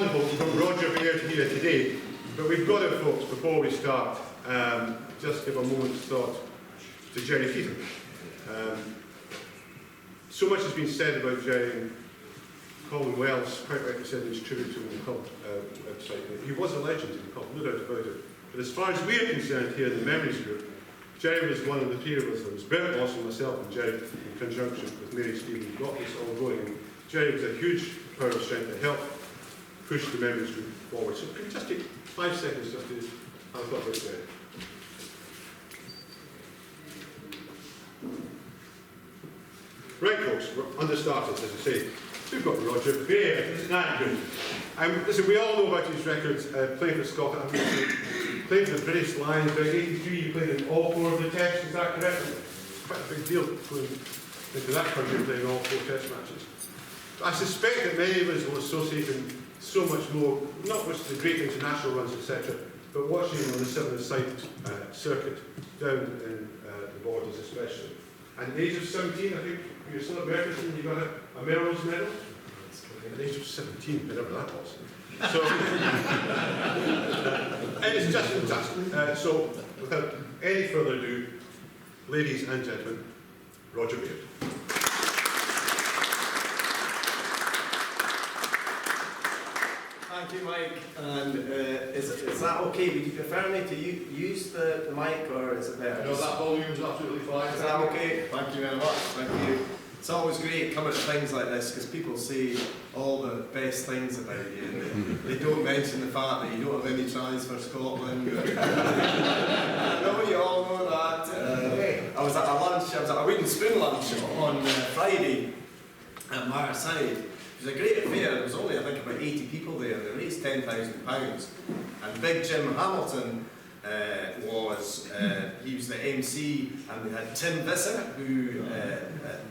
wonderful to have Roger Baird here today, but we've got to, folks, before we start, just give a moment's thought to Jerry Keaton. So much has been said about Jerry, and Colin Wells quite rightly said in his tribute to him on the website. He was a legend in the club, no doubt about it. But as far as we're concerned here in the Memories Group, Jerry was one of the three of us. There was Baird, Lawson, myself and Jerry in conjunction with Mary Stephen who got this all going. And Jerry was a huge power of strength to help push the Memories Group forward. So can you just take 5 seconds just to have a thought about Jerry? Right, folks, we're understarters, as I say. We've got Roger Baird, isn't that good? Listen, we all know about his records, playing for Scotland. Playing for the British Lions, by 83 you played in all 4 of the tests, is that correct? It's quite a big deal going into that country and playing all 4 test matches. I suspect that many of us will associate him so much more, not with the great international runs, etc., but watching him on the 7-a-side circuit down in the Borders especially. And at the age of 17, I think, you're still at Merkerson, you got a Melrose medal? At the age of 17, whatever that was. So, and it's just fantastic. So, without any further ado, ladies and gentlemen, Roger Baird. Thank you, Mike. And is that okay? Would you prefer me to use the mic, or is it better? No, that volume's absolutely fine. Is that okay? Thank you very much. Thank you. It's always great coming to things like this because people say all the best things about you. And they don't mention the fact that you don't have any tries for Scotland. I know you all know that. I was at a wooden spoon lunch on Friday at Marseille. It was a great affair. There was only, I think, about 80 people there. They raised £10,000. And Big Jim Hamilton he was the MC, and we had Tim Visser, who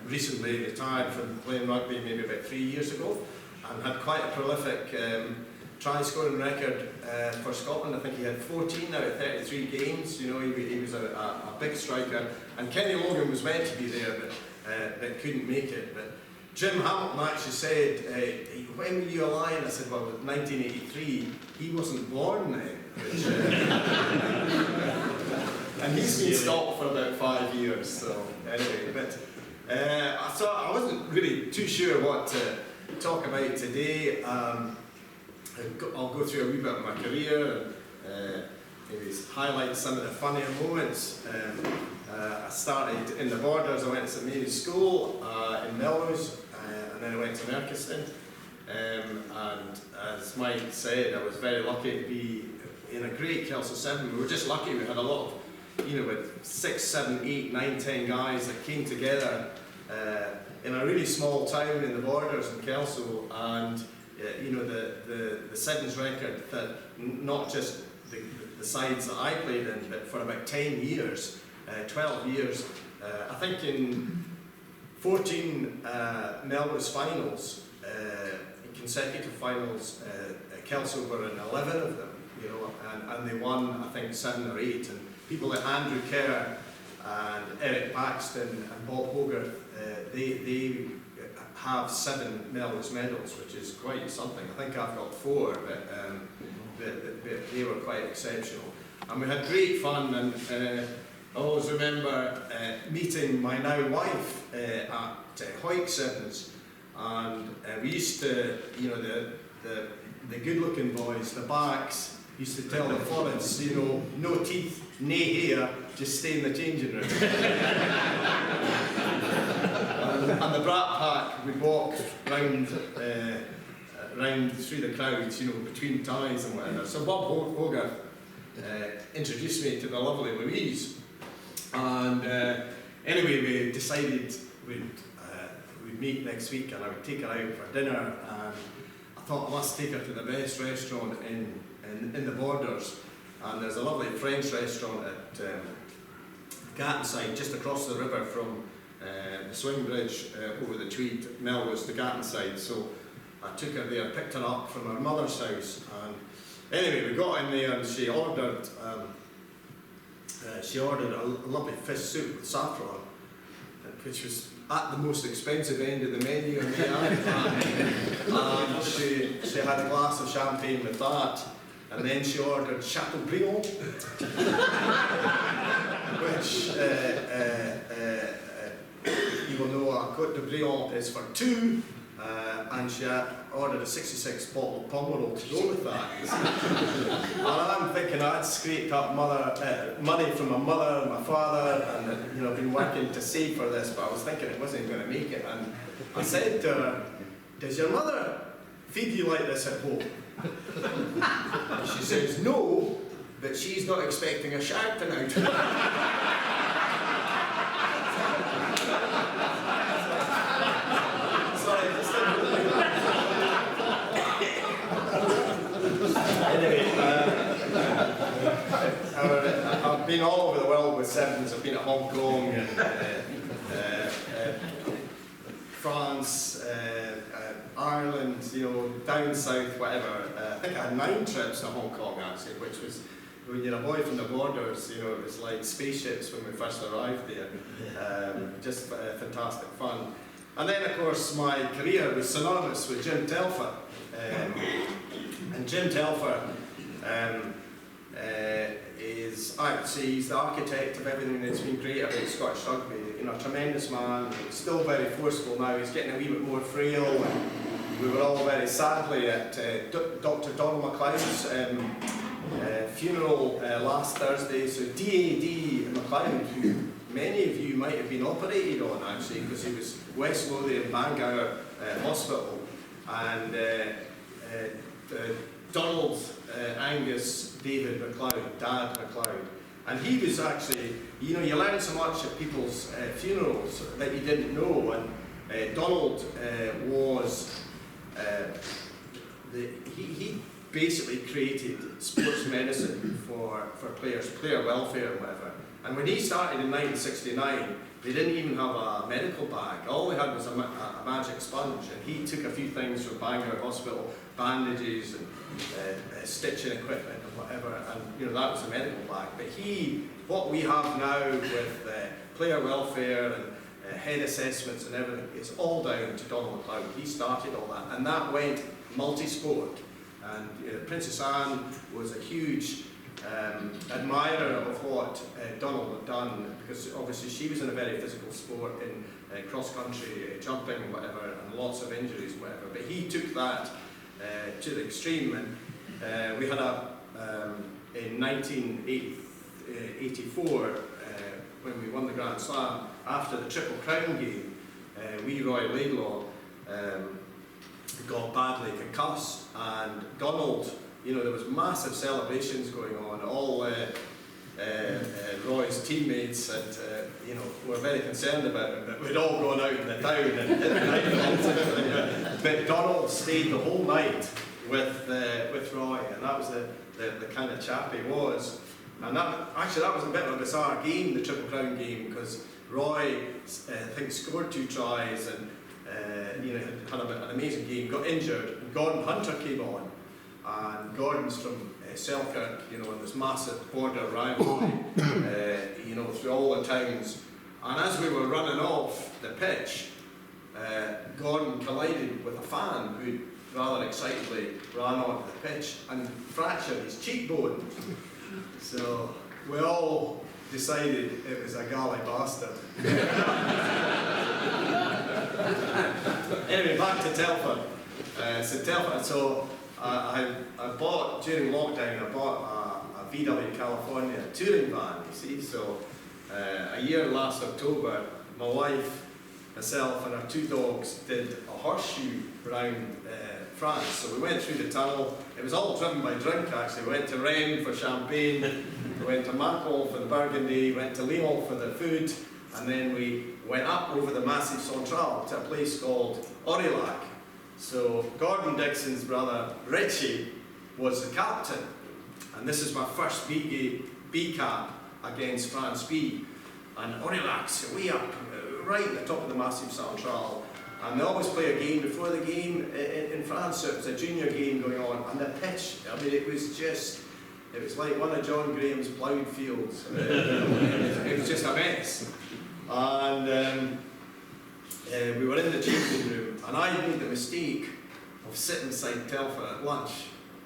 recently retired from playing rugby maybe about 3 years ago, and had quite a prolific try-scoring record for Scotland. I think he had 14 out of 33 games. You know, he was a big striker. And Kenny Logan was meant to be there, but couldn't make it. But Jim Hamilton actually said, when were you a Lion? I said, well, in 1983, he wasn't born then. Which, and he's been stopped for about 5 years, so anyway, but I thought I wasn't really too sure what to talk about today. I'll go through a wee bit of my career and maybe highlight some of the funnier moments. I started in the Borders. I went to St Mary's School in Melrose, and then I went to Merkerson. And as Mike said, I was very lucky to be in a great Kelso 7. We were just lucky. We had a lot of, with 6, 7, 8, 9, 10 guys that came together in a really small town in the Borders in Kelso, and the Sevens record that not just the sides that I played in, but for about 10 years, 12 years, I think in 14 Melrose finals, consecutive finals, Kelso were in 11 of them, and they won, I think, 7 or 8. And people like Andrew Kerr and Eric Paxton and Bob Hogarth, they have 7 Melrose medals, which is quite something. I think I've got 4, but they were quite exceptional. And we had great fun, and I always remember meeting my now wife at Hoyt Sevens, and we used to, the good-looking boys, the backs, used to tell the foreigners, no teeth, nae hair, just stay in the changing room. and the brat pack would walk round through the crowds, between ties and whatever. So Bob Hogarth introduced me to the lovely Louise, and anyway, we decided we'd meet next week, and I would take her out for dinner. And I thought I must take her to the best restaurant in the Borders, and there's a lovely French restaurant at Gattonside, just across the river from the swing bridge over the Tweed, Melrose to Gattonside. So I took her there, picked her up from her mother's house, and anyway, we got in there, and she ordered a lovely fish soup with saffron, which was at the most expensive end of the menu in there, and she had a glass of champagne with that, and then she ordered Chateaubriand, which you will know a Côte de Briand is for two, and she had ordered a 66 bottle of Pomerol to go with that. And I'm thinking I'd scraped up money from my mother and my father, and been working to save for this, but I was thinking it wasn't going to make it. And I said to her, "Does your mother feed you like this at home?" She says, "No, but she's not expecting a shark tonight." Anyway, I've been all over the world with sevens. I've been at Hong Kong, and France, Ireland, down south, whatever. I think I had 9 trips to Hong Kong actually, which was, when you're a boy from the borders, it was like spaceships when we first arrived there. Just fantastic fun. And then, of course, my career was synonymous with Jim Telfer. And Jim Telfer is, I would say, he's the architect of everything that's been great about Scottish rugby. A tremendous man, still very forceful now. He's getting a wee bit more frail. And we were all very sadly at Dr. Donald MacLeod's funeral last Thursday. So D.A.D. MacLeod, who many of you might have been operated on actually, because he was West Lothian Bangor Hospital, and Donald Angus David MacLeod, Dad MacLeod, and he was actually, you learn so much at people's funerals that you didn't know, and Donald was, he basically created sports medicine for players, player welfare and whatever. And when he started in 1969, they didn't even have a medical bag. All they had was a magic sponge, and he took a few things from Bangor Hospital, bandages and stitching equipment and whatever, and that was a medical bag. But what we have now with player welfare and head assessments and everything, it's all down to Donald MacLeod. He started all that, and that went multi-sport. And Princess Anne was a huge admirer of what Donald had done, because obviously she was in a very physical sport in cross-country jumping and whatever, and lots of injuries and whatever, but he took that to the extreme. And we had in 1984 when we won the Grand Slam, after the Triple Crown game, Roy Laidlaw got badly concussed, and Donald, there was massive celebrations going on. All Roy's teammates and were very concerned about him, that we'd all gone out in the town and hit the night. But Donald stayed the whole night with Roy, and that was the kind of chap he was. And that was a bit of a bizarre game, the Triple Crown game, because Roy, I think, scored 2 tries and had an amazing game, got injured, and Gordon Hunter came on. And Gordon's from Selkirk, and this massive border rivalry, through all the towns. And as we were running off the pitch, Gordon collided with a fan who rather excitedly ran onto the pitch and fractured his cheekbone. So we all decided it was a galley bastard. Anyway, back to Telfer. I bought, during lockdown, a VW California touring van, you see. So a year last October, my wife, myself and our 2 dogs did a horseshoe around France. So we went through the tunnel. It was all driven by drink actually. We went to Rennes for champagne, we went to Mâcon for the Burgundy, went to Lyon for the food, and then we went up over the Massif Central to a place called Aurillac. So Gordon Dixon's brother Richie was the captain, and this is my first B cap against France B. And Aurillac's way up, right at the top of the Massif Central, and they always play a game before the game in France. So it was a junior game going on, and the pitch, it was like one of John Graham's ploughed fields. It was just a mess. And we were in the changing room, and I made the mistake of sitting beside Telfer at lunch,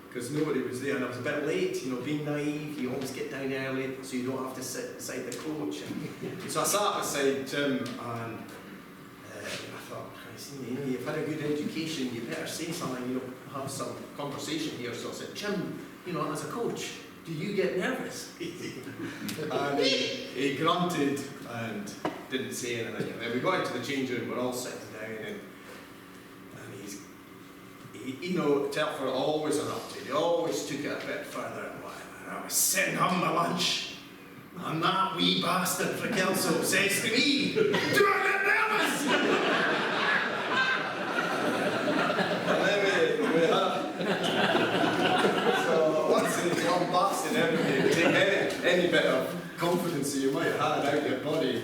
because nobody was there, and I was a bit late, you know, being naive, you always get down early, so you don't have to sit beside the coach. So I sat beside Jim, and I thought, you know, you've had a good education, you better say something, you know, have some conversation here. So I said, Jim, you know, as a coach, do you get nervous? And he grunted and didn't say anything. And then we got into the change room, we're all sitting down, and you know, Telfer always erupted, he always took it a bit further. And I was sitting on my lunch, and that wee bastard from Kelso says to me, do I get nervous? And then we so once he's gone blasting everybody, take any bit of confidence that you might have had out of your body,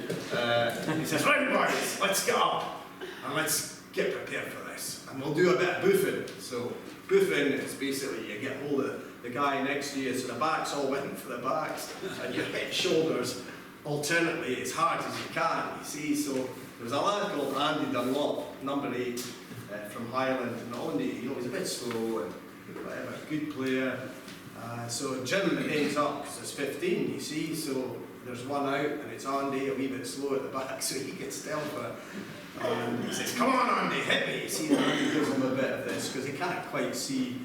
he says, right boys, let's get up, and let's get prepared for this, and we'll do a bit of boofing. So boofing is basically you get hold of the guy next to you, so the back's all waiting for the backs, and you hit shoulders alternately as hard as you can, you see. So there was a lad called Andy Dunlop, number 8, from Highland, and only, you know, he's a bit slow and whatever, good player. So Jim ends up, because it's 15, you see, so there's one out, and it's Andy, a wee bit slow at the back, so he gets Telfer. And he says, come on Andy, hit me. You see, Andy gives him a bit of this, because he can't quite see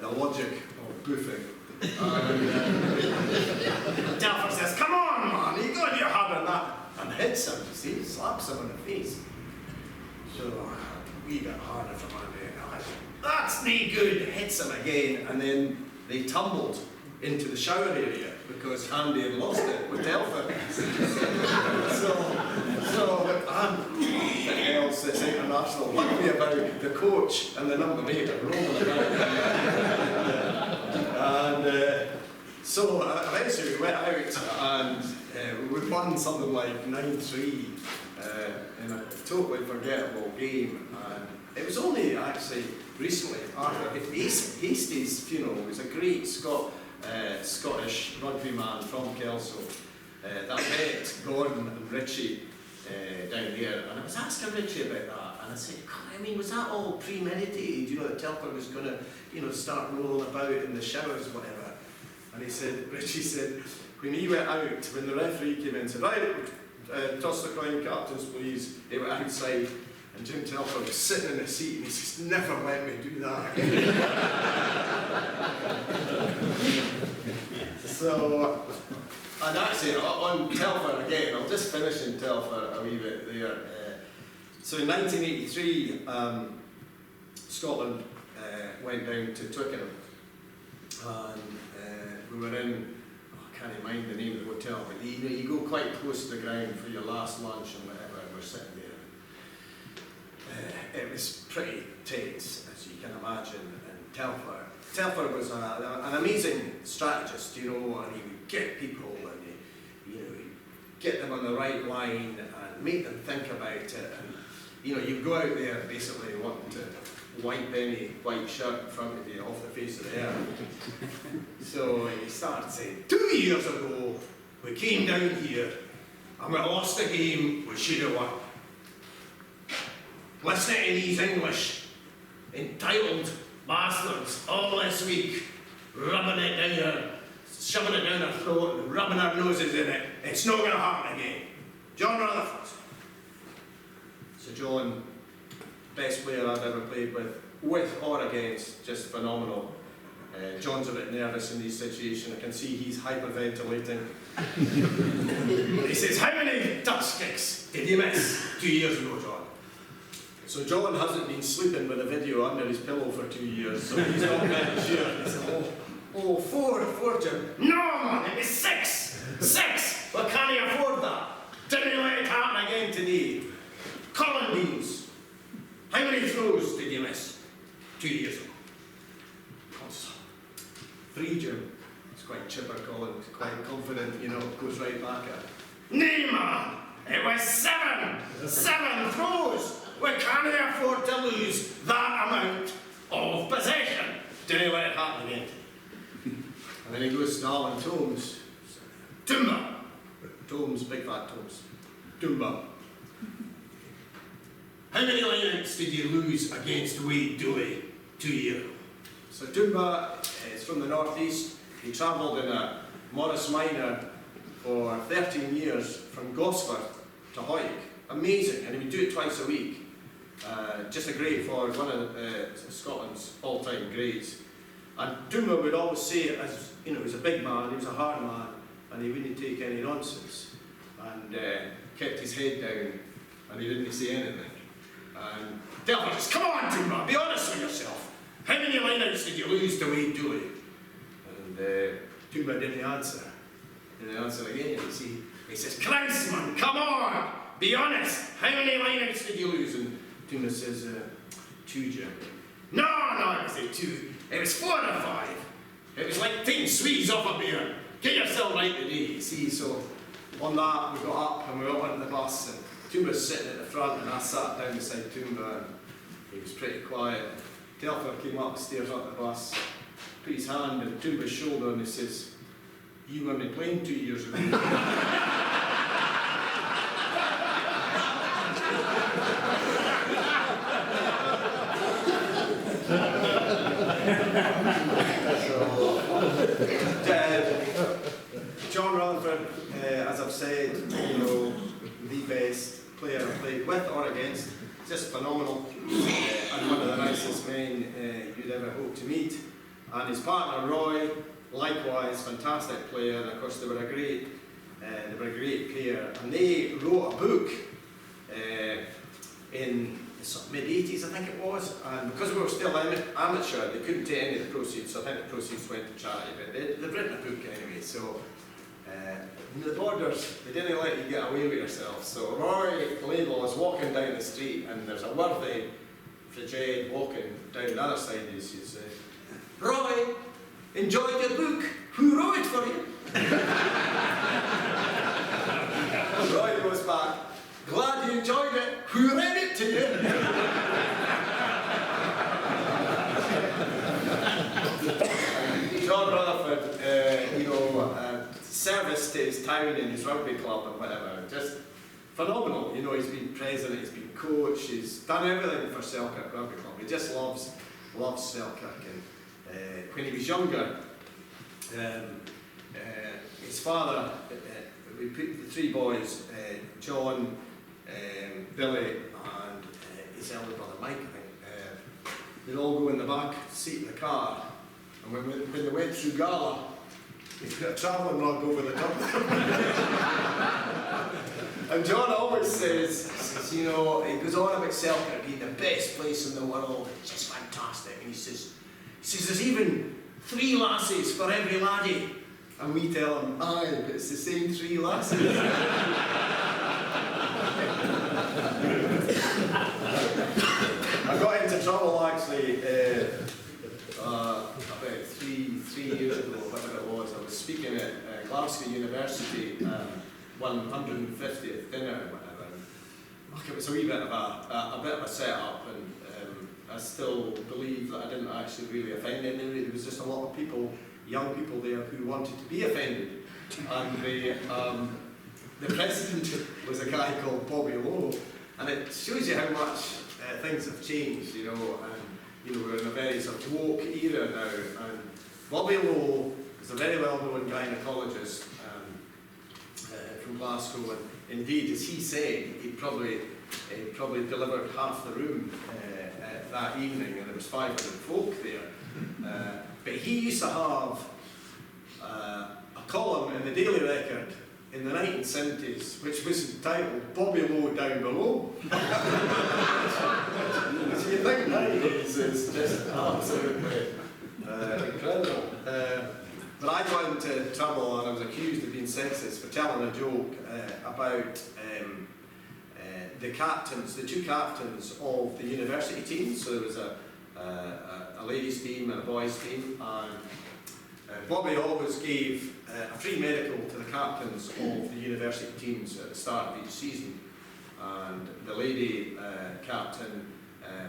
the logic of boofing. And Telfer says, come on man, you got your head on that. And hits him, you see, slaps him in the face. So, a wee bit harder from Andy. That's no good, hits him again, and then they tumbled into the shower area because Andy had lost it with Telfer. so something else that's international. Luckily about the coach and the number 8 are rolling about. And so eventually we went out and we won something like 9-3 in a totally forgettable game. And it was only actually recently, Arthur Hastie's funeral. He was a great Scottish rugby man from Kelso that met Gordon and Richie down there. And I was asking Richie about that, and I said, I mean, was that all premeditated? You know, that Telfer was going to, you know, start rolling about in the showers, whatever. And Richie said, when he went out, when the referee came in and said, right, toss the coin, captains, please, they were outside. And Jim Telfer was sitting in the seat, and he says, never let me do that again. So, and actually, on Telfer again, I'll just finish in Telfer a wee bit there. So in 1983, Scotland went down to Twickenham, and we were in, I can't mind the name of the hotel, but you go quite close to the ground for your last lunch and whatever, and we're sitting there. It was pretty tense, as you can imagine, and Telfer was an amazing strategist, you know, and he would get people and he'd get them on the right line and make them think about it. And you know, you go out there basically wanting to wipe any white shirt in front of you off the face of the earth. So he started saying, 2 years ago we came down here and we lost a game we should have won. Listening to these English entitled bastards all this week, rubbing it down your, shoving it down our throat and rubbing our noses in it. It's not going to happen again. John Rutherford. So John, best player I've ever played with or against, just phenomenal. John's a bit nervous in these situations. I can see he's hyperventilating. He says, how many touch kicks did you miss 2 years ago, John? So John hasn't been sleeping with a video under his pillow for 2 years, so he's not really sure. He said, four, Jim. No, man, it was 6. 6! Well, can he afford that? Didn't let it happen again today. Colin Beans. How many throws did you miss 2 years ago? 3, Jim. He's quite chipper, Colin. He's quite confident, you know, goes right back at it. Nay, man! It was 7! 7 throws! We can't afford to lose that amount of possession. Didn't let it happen again. And then he goes to Alan Tomes. Tumba! Tomes, big fat Tomes. Tumba. how many line-outs did you lose against Wade Dooley 2 years ago? So Toomba is from the northeast. He travelled in a Morris Minor for 13 years from Gosford to Hawick. Amazing, and he would do it twice a week. Just a great forward, one of Scotland's all-time greats. And Toomba would always say it as, you know, he was a big man, he was a hard man, and he wouldn't take any nonsense. And kept his head down, and he didn't say anything. And Delver says, come on Toomba, be honest with yourself. How many line-outs did you lose to Wade Dooley? And Toomba didn't answer. Didn't answer again. He says, Klausman, come on, be honest. How many line-outs did you lose? And Toomba says, 2, Jim. No, I said 2. It was 4 or 5. It was like taking Swedes off a beer. Get yourself right today, you see. So on that, we got up and we went on the bus. And Toomba was sitting at the front, and I sat down beside Toomba, and he was pretty quiet. Telfer came up the stairs onto the bus, put his hand on Toomba's shoulder, and he says, you were on the plane 2 years ago. John Rutherford, as I've said, you know, the best player I've played with or against. Just phenomenal, and one of the nicest men you'd ever hope to meet. And his partner Roy, likewise, fantastic player. And of course, they were a great pair. And they wrote a book in the mid-80s, I think it was. And because we were still amateur, they couldn't take any of the proceeds. So I think the proceeds went to charity. But they've written a book anyway. So. In the Borders, they didn't let you get away with yourself. So Roy Laidlaw is walking down the street, and there's a worthy frigid walking down the other side. He says, Roy, enjoyed your book. Who wrote it for you? Roy goes back, glad you enjoyed it. Who read it to you? John Rutherford, you know, service to his town and his rugby club and whatever, just phenomenal. You know, he's been president, he's been coach, he's done everything for Selkirk Rugby Club. He just loves Selkirk. And when he was younger, his father, we put the 3 boys, John, Billy, and his elder brother Mike, I think, they'd all go in the back seat of the car. And when they went through Gala, he put a travelling rug over the top. And John always says, you know, he goes on about Selkirk being the best place in the world, it's just fantastic. And he says there's even 3 lassies for every laddie. And we tell him, aye, but it's the same 3 lassies. I got into trouble actually about three years ago, whatever it was. I was speaking at Glasgow University, 150th dinner or whatever. And, it was a wee bit of a set-up, and I still believe that I didn't actually really offend anybody. There was just a lot of people, young people there, who wanted to be offended. And the president was a guy called Bobby Lowe, and it shows you how much things have changed, you know. And you know, we're in a very sort of woke era now, and Bobby Lowe is a very well-known gynaecologist from Glasgow, and indeed, as he said, he probably delivered half the room that evening, and there was 500 folk there. But he used to have a column in the Daily Record in the 1970s, which was entitled Bobby Lowe Down Below. So you think nowadays is just absolutely incredible. But I got into trouble and I was accused of being sexist for telling a joke about the captains, the 2 captains of the university teams. So there was a ladies' team and a boys' team, and Bobby always gave a free medical to the captains of the university teams at the start of each season. And the lady captain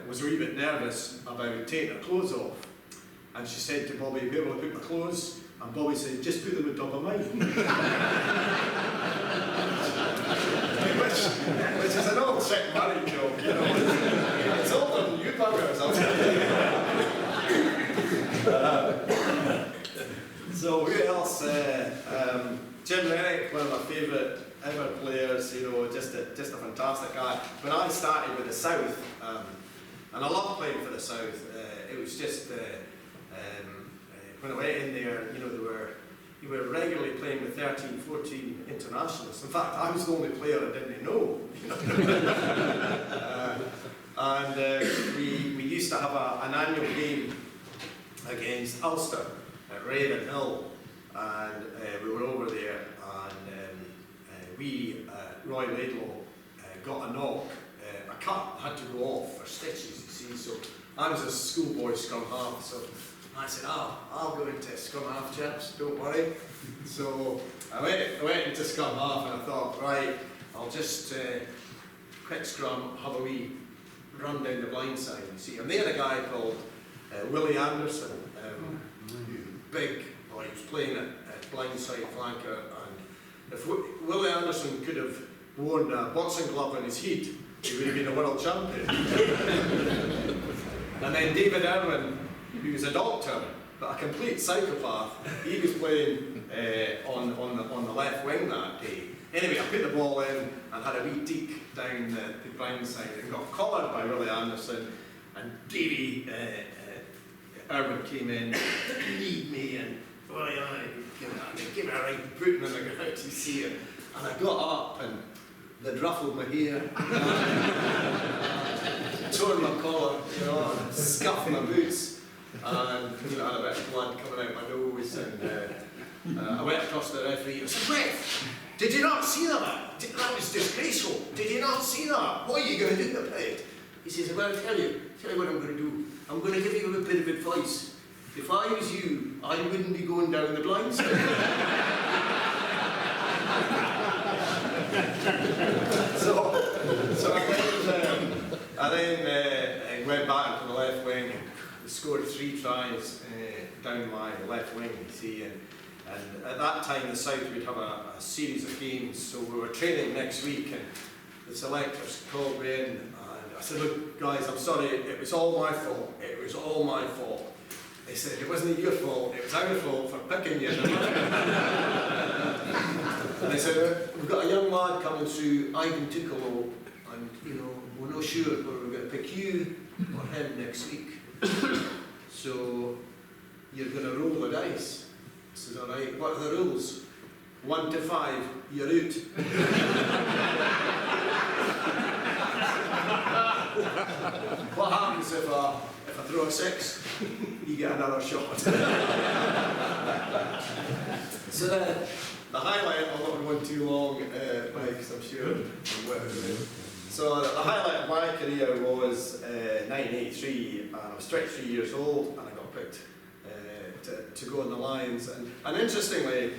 was a wee bit nervous about taking her clothes off. and she said to Bobby, "Be able to put my clothes?" And Bobby said, "Just put them on top of mine." which is an old sick married joke, you know. It's older than you buggers, I'll tell you. So who else? Jim Rennick, one of my favourite ever players, you know, just a fantastic guy. When I started with the South, and I loved playing for the South, it was just when I went in there, you know, you were regularly playing with 13, 14 internationals. In fact, I was the only player I didn't know. You know? We used to have an annual game against Ulster at Raven Hill, and we were over there, and Roy Laidlaw, got a knock. A cut had to go off for stitches, you see. So I was a schoolboy scrum half, so I said, I'll go into scrum half, chaps, don't worry. So I went into scrum half, and I thought, right, I'll just quick scrum, have a wee run down the blind side, you see. And they had a guy called Willie Anderson, big, well, he was playing at blind side flanker, and if Willie Anderson could have worn a boxing glove on his head, he would have been a world champion. And then David Irwin, who was a doctor, but a complete psychopath, he was playing on the left wing that day. Anyway, I put the ball in and had a wee deke down the blind side and got collared by Willie Anderson, and Davey Irwin came in, kneed me, and give me a right booting on the ground, you see it. And I got up and they'd ruffled my hair, torn my collar, you know, and scuffed my boots, and you know, I had a bit of blood coming out my nose, and I went across to the referee and said, "Ref, did you not see that? That was disgraceful. Did you not see that? What are you going to do about it?" He says, "Well, I'll tell you what I'm going to do. I'm going to give you a bit of advice. If I was you, I wouldn't be going down the blind side." So I went back to the left wing and scored 3 tries down my left wing, you see. And at that time, the South would have a series of games. So we were training next week, and the selectors called me in, and I said, "Look, guys, I'm sorry, it was all my fault. It was all my fault." They said, "It wasn't your fault, it was our fault for picking you." And they said, "We've got a young lad coming through, Ivan Tucolo, and you know, we're not sure whether we're going to pick you or him next week. So you're going to roll the dice." I said, "All right, what are the rules?" 1 to 5, you're out. What happens if I throw a 6? You get another shot. So the highlight, I'm not going to go too long, because I'm sure I'm wet. So the highlight of my career was 1983, and I was 23 years old, and I got picked to go in the Lions. And interestingly,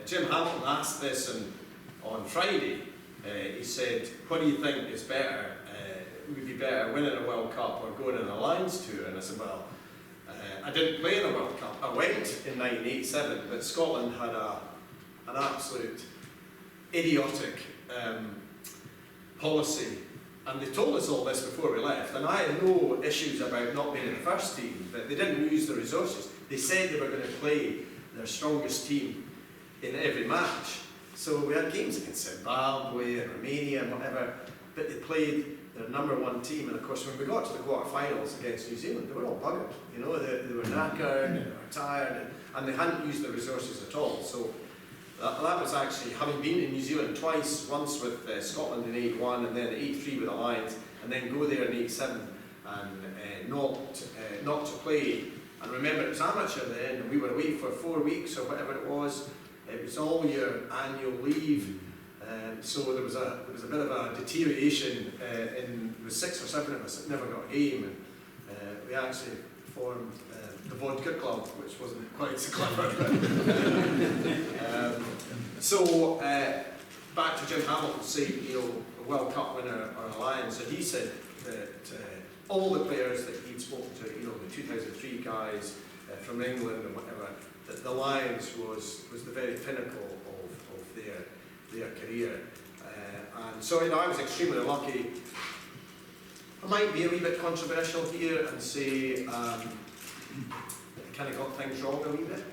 Jim Hamilton asked this on Friday. He said, "What do you think is better? Would be better winning a World Cup or going in the Lions tour?" And I said, "Well, I didn't play in a World Cup. I went in 1987, but Scotland had an absolute idiotic policy, and they told us all this before we left, and I had no issues about not being in the first team, but they didn't use the resources. They said they were going to play their strongest team in every match. So we had games against Zimbabwe and Romania and whatever, but they played their #1 team, and of course when we got to the quarterfinals against New Zealand, they were all buggered, you know, they were knackered, and they were tired, and they hadn't used the resources at all. So that was actually, having been in New Zealand twice, once with Scotland in 81 and then 83 with the Lions, and then go there in 87 and not to play. And remember, it was amateur then, and we were away for 4 weeks or whatever it was. It was all your annual leave. So there was a bit of a deterioration in the 6 or 7 of us that never got a game, and we actually formed the Vodka Club, which wasn't quite so clever. So back to Jim Hamilton saying, you know, a World Cup winner or a Lions, and he said that all the players that he'd spoken to, you know, the 2003 guys, from England and whatever, that the Lions was the very pinnacle of their career. And so, you know, I was extremely lucky. I might be a wee bit controversial here and say I kind of got things wrong a wee bit.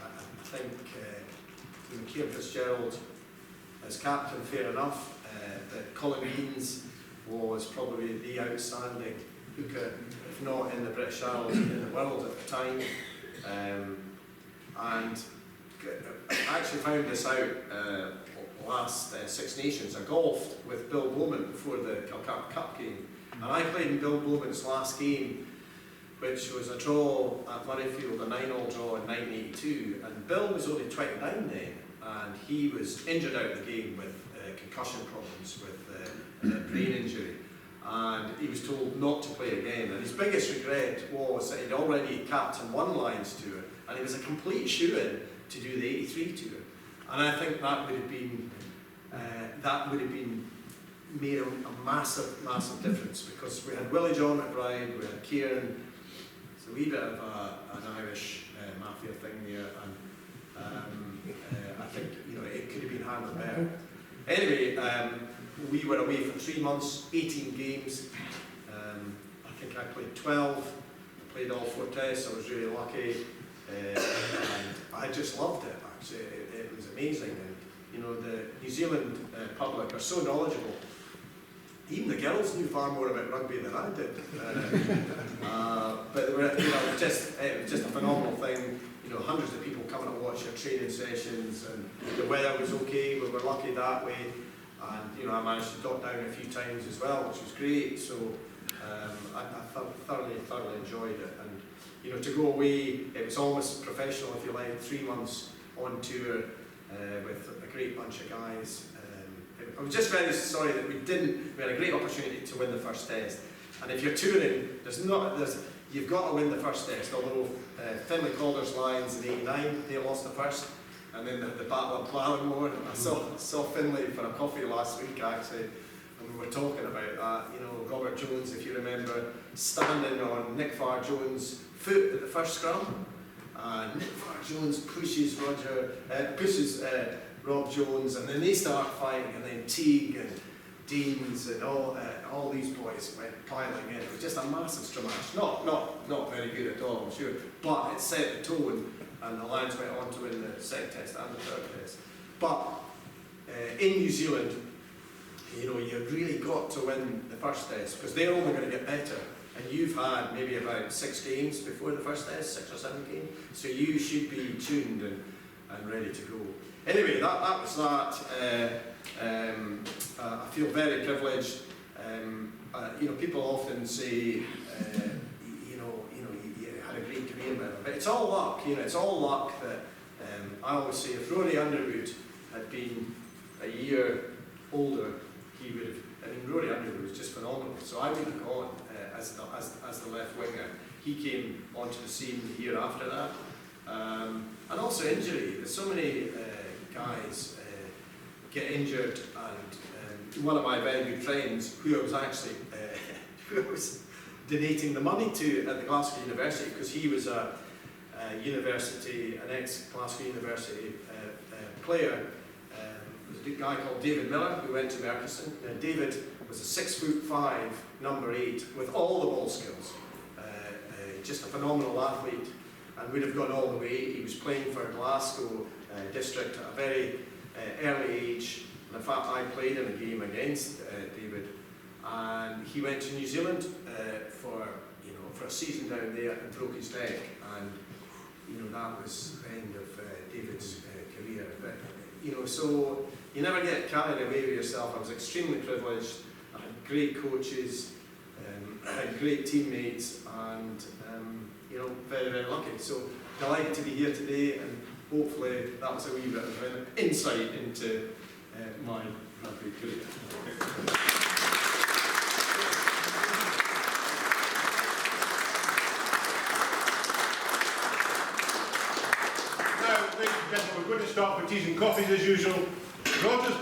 I think Kieran Fitzgerald as captain, fair enough. That Colin Beans was probably the outstanding hooker, if not in the British Isles, in the world at the time. And I actually found this out last Six Nations. I golfed with Bill Bowman before the Calcutta Cup game, and I played in Bill Bowman's last game, which was a draw at Murrayfield, a 9-all draw in 1982, and Bill was only 29 then, and he was injured out of the game with concussion problems, with brain injury, and he was told not to play again. And his biggest regret was that he'd already captained one Lions tour, and he was a complete shoo-in to do the 83 tour. And I think that would have been made a massive, massive difference, because we had Willie John McBride, we had Kieran. It's a wee bit of an Irish mafia thing there, and I think, you know, it could have been handled better. Anyway, we were away for 3 months, 18 games. I think I played 12. I played all 4 tests. I was really lucky, and I just loved it. Actually, it was amazing. And you know, the New Zealand public are so knowledgeable. Even the girls knew far more about rugby than I did. But they were, you know, it was just a phenomenal thing. You know, hundreds of people coming to watch your training sessions, and the weather was okay. We were lucky that way, and you know, I managed to dot down a few times as well, which was great. So I thoroughly enjoyed it, and you know, to go away, it was almost professional, if you like. 3 months on tour with a great bunch of guys. I was just very sorry that we had a great opportunity to win the first test. And if you're touring, you've got to win the first test. Although Finlay Calder's Lions in '89, they lost the first, and then the Battle of Ballinamore. I saw Finlay for a coffee last week actually, and we were talking about that. You know, Robert Jones, if you remember, standing on Nick Farr Jones' foot at the first scrum, and Nick Farr Jones pushes Rob Jones, and then they start fighting, and then Teague and Deans and all these boys went piling in. It was just a massive stramash. Not very good at all, I'm sure, but it set the tone, and the Lions went on to win the second test and the third test. But in New Zealand, you know, you really got to win the first test, because they're only going to get better. And you've had maybe about 6 games before the first test, 6 or 7 games, so you should be tuned and ready to go. Anyway, that was that. I feel very privileged. You know, people often say, you had a great career, but it's all luck. You know, it's all luck that I always say, if Rory Underwood had been a year older, he would have. I mean, Rory Underwood was just phenomenal. So I would have gone as the left winger. He came onto the scene the year after that, and also injury. There's so many guys get injured, and one of my very good friends, who I was actually who I was donating the money to at the Glasgow University, because he was an ex-Glasgow University player. There was a guy called David Miller who went to Merchiston. David was a 6'5", number 8, with all the ball skills. Just a phenomenal athlete, and would have gone all the way. He was playing for Glasgow district at a very early age. And in fact, I played in a game against David, and he went to New Zealand for a season down there and broke his neck, and you know, that was the end of David's career. But you know, so you never get carried away with yourself. I was extremely privileged. I had great coaches, I had great teammates, and you know, very, very lucky. So delighted to be here today, and hopefully that was a wee bit of an insight into my rugby career. Now, ladies and gentlemen, we're going to start with teas and coffees as usual. Rogers.